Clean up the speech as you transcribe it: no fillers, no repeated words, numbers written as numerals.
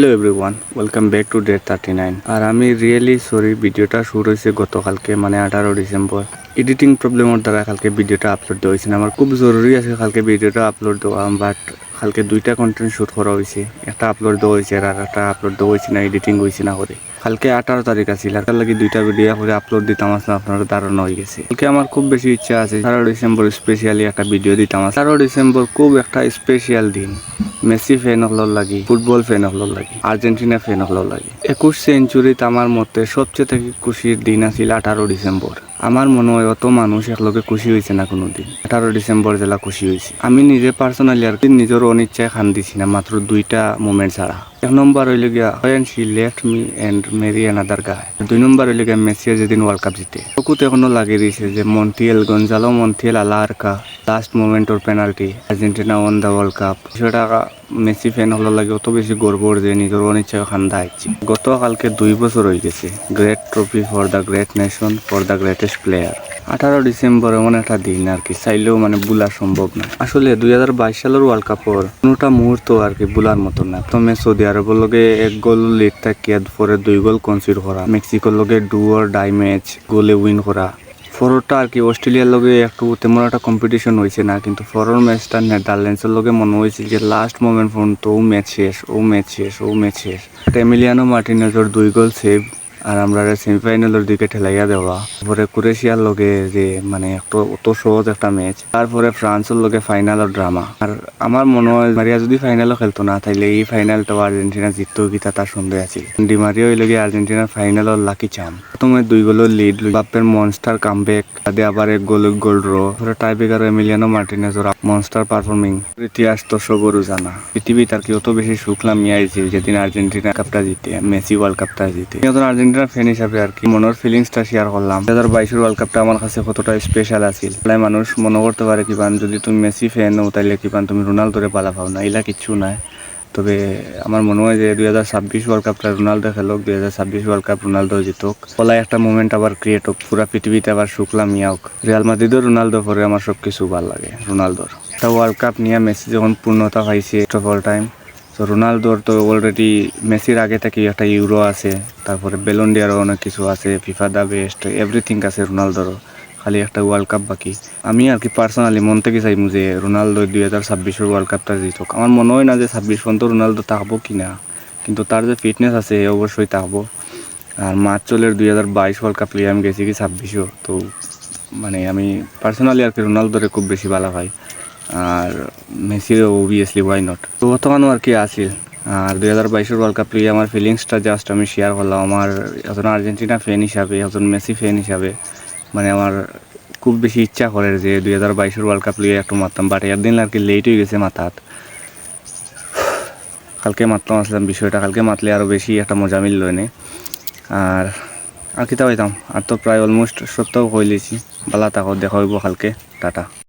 Hello everyone, welcome back to day 39। আর আমি really sorry, ভিডিওটা শুরু হয়েছে গতকালকে মানে 18 ডিসেম্বর। এডিটিং প্রবলেমের দ্বারা কালকে ভিডিওটা আপলোড দেওয়া হয়েছে না। আমার খুব জরুরি আছে কালকে ভিডিওটা আপলোড দেওয়া, বাট কালকে দুইটা কন্টেন্ট শ্যুট করা হয়েছে। একটা আপলোড দেওয়া হয়েছে আর একটা আপলোড দেওয়া হয়েছে না, এডিটিং হয়েছে না করে। কালকে 18 তারিখ আছিল, তার লাগে দুইটা ভিডিও করে আপলোড দিতাম আসলে আপনার ধারণা হয়ে গেছে। কালকে আমার খুব বেশি ইচ্ছা আছে 18 ডিসেম্বর স্পেশালি একটা ভিডিও দিতাম। 18 ডিসেম্বর খুব একটা স্পেশাল দিন। মেসি ফ্যান হলোর লাগি, ফুটবল ফ্যান হলোর লাগি, আর্জেন্টিনা ফ্যান হলোর লাগি। 21 সেঞ্চুরিতে আমার মতে সবচেয়ে থেকে খুশির দিন আছিল 18 ডিসেম্বর। আমার মনে হয় অত মানুষ একলগে খুশি হয়েছে না কোনোদিন 18 ডিসেম্বর জেলা খুশি হয়েছে। আমি নিজে পার্সোনালি আর কি নিজের অনিচ্ছায় খান দিছি না, মাত্র দুইটা মোমেন্ট ছাড়া। এক নম্বর হইলে গিয়া when she left me and marry another guy। 2 নম্বর হইলে গিয়া মেসি যেদিন ওয়ার্ল্ড কাপ জিতে। চকুতে এখনো লাগিয়ে দিয়েছে যে গঞ্জালো মন্টিয়েল আলারকা লাস্ট মোমেন্টর penalty, Argentina won the world cup. সেটা মেসি ফ্যান হলো লাগে অত বেশি গর্বর যে নিজের অনিচ্ছায় খান্দা আইছি। গতকালকে 2 বছর হয়ে গেছে great trophy for the great nation for the greatest player. 18 December এমন একটা দিন আর কি চাইলেও মানে ভুলা সম্ভব না। আসলে 2022 সালের ওয়ার্ল্ড কাপর কোনোটা মুহূর্ত আর কি ভুলার মতো না। প্রথমে সৌদি আরবের লগে 1 গোল লিড থাকিয়া পরে 2 গোল কনসিড করা, মেক্সিকোর লগে ডু অর ডাই ম্যাচ গোলে উইন করা। ফরটা আর কি অস্ট্রেলিয়ার লগে একটু তেমন একটা কম্পিটিশন হয়েছে না, কিন্তু ফরর ম্যাচটা নেদারল্যান্ডসের লগে মনে হয়েছিল যে লাস্ট মোমেন্ট পর্যন্ত ও ম্যাচ শেষ। এমিলিয়ানো মার্টিনেজের 2 গোল সেভ আর আমরা সেমিফাইনালের দিকে ঠেলাইয়া দেওয়া। তারপরে ক্রোয়েশিয়ার লগে যে মানে অত সহজ একটা ম্যাচ। তারপরে ফ্রান্সের লগে ফাইনালের ড্রামা। আর আমার মনে হয় মারিয়া যদি ফাইনালও খেলতো না তাইলে এই ফাইনালটাও আর্জেন্টিনা জিততো কি তার সন্দেহ আছে। ডিমারিয়া হইলে গিয়ে আর্জেন্টিনার ফাইনালের লাকি চাম। প্রথমে 2 গোলের লিড, বাপ্পের মনস্টার কামব্যাক, তাদের আবার 1 goal draw. Tie breaker Emiliano মার্টিনেজের মনস্টার পারফর্মিং। ইতিহাস তো সবরও জানা। পৃথিবী তার কি অত বেশি সুখ নামিয়ে আইছে যেদিন আর্জেন্টিনা কাপটা জিতে, মেসি ওয়ার্ল্ড কাপটা জিতে। আর্জেন্টিনার ফ্যান হিসাবে আর কি মনের ফিলিংসটা শেয়ার করলাম। 2022 ওয়ার্ল্ড কাপটা আমার কাছে কতটা স্পেশাল আছিল। তাই মানুষ মনে করতে পারে কিবান যদি তুমি মেসি ফ্যান হও তাইলে কিবান তুমি রোনালদোরে পালা পাও না, এলা কিচ্ছু নাই। তবে আমার মনে হয় যে 2026 ওয়ার্ল্ড কাপটা রোনালদো খেলক, 2026 ওয়ার্ল্ড কাপ রোনালদো জিতক। পলাই একটা মোমেন্ট আবার ক্রিয়েট হোক, পুরা পৃথিবীতে আবার শুক্লা মিয়াওক। রিয়াল মাদ্রিদও রোনালদো পরে আমার সব কিছু ভালো লাগে রোনালদোর। তা ওয়ার্ল্ড কাপ নিয়ে মেসি যখন পূর্ণতা পাইছে অফ অল টাইম, তো রোনালদোর তো অলরেডি মেসির আগে থেকে একটা ইউরো আছে, তারপরে বেলন ডিয়ারও অনেক কিছু আছে, ফিফা দা বেস্ট এভরিথিং আছে রোনালদোরও। খালি একটা ওয়ার্ল্ড কাপ বাকি। আমি আর কি পার্সোনালি মন থেকে চাইমু যে রোনালদো 2026 ওয়ার্ল্ড কাপটা জিতক। আমার মনে হয় না যে 26 পর্যন্ত রোনালদো থাকবো কি না, কিন্তু তার যে ফিটনেস আছে অবশ্যই থাকবো। আর মার্চ চলের 2022 ওয়ার্ল্ড কাপ লিয়ে আমি গেছি কি 26ও। তো মানে আমি পার্সোনালি আর কি রোনালদোরে খুব বেশি ভালো পাই, আর মেসিরও অবভিয়াসলি ওয়াই নট। তো বর্তমানও আর কি আছিল। আর 2022 ওয়ার্ল্ড কাপ লিয়ে আমার ফিলিংসটা জাস্ট আমি শেয়ার করলাম। আমার একজন আর্জেন্টিনা ফ্যান হিসাবে, একজন মেসি ফ্যান হিসাবে মানে আমার খুব বেশি ইচ্ছা করে যে 2022 ওয়ার্ল্ড কাপ লিয়ে একটু মারতাম, বাট একদিন আর কি লেট হয়ে গেছে মাথাত। কালকে মারতাম আসলাম বিষয়টা, কালকে মাতলে আরও বেশি একটা মজা মিলল এনে। আর কিতা হইতাম, আর তো প্রায় অলমোস্ট সপ্তাহ হয়ে লিছি। বালা থাকো, দেখা হইব কালকে, টাটা।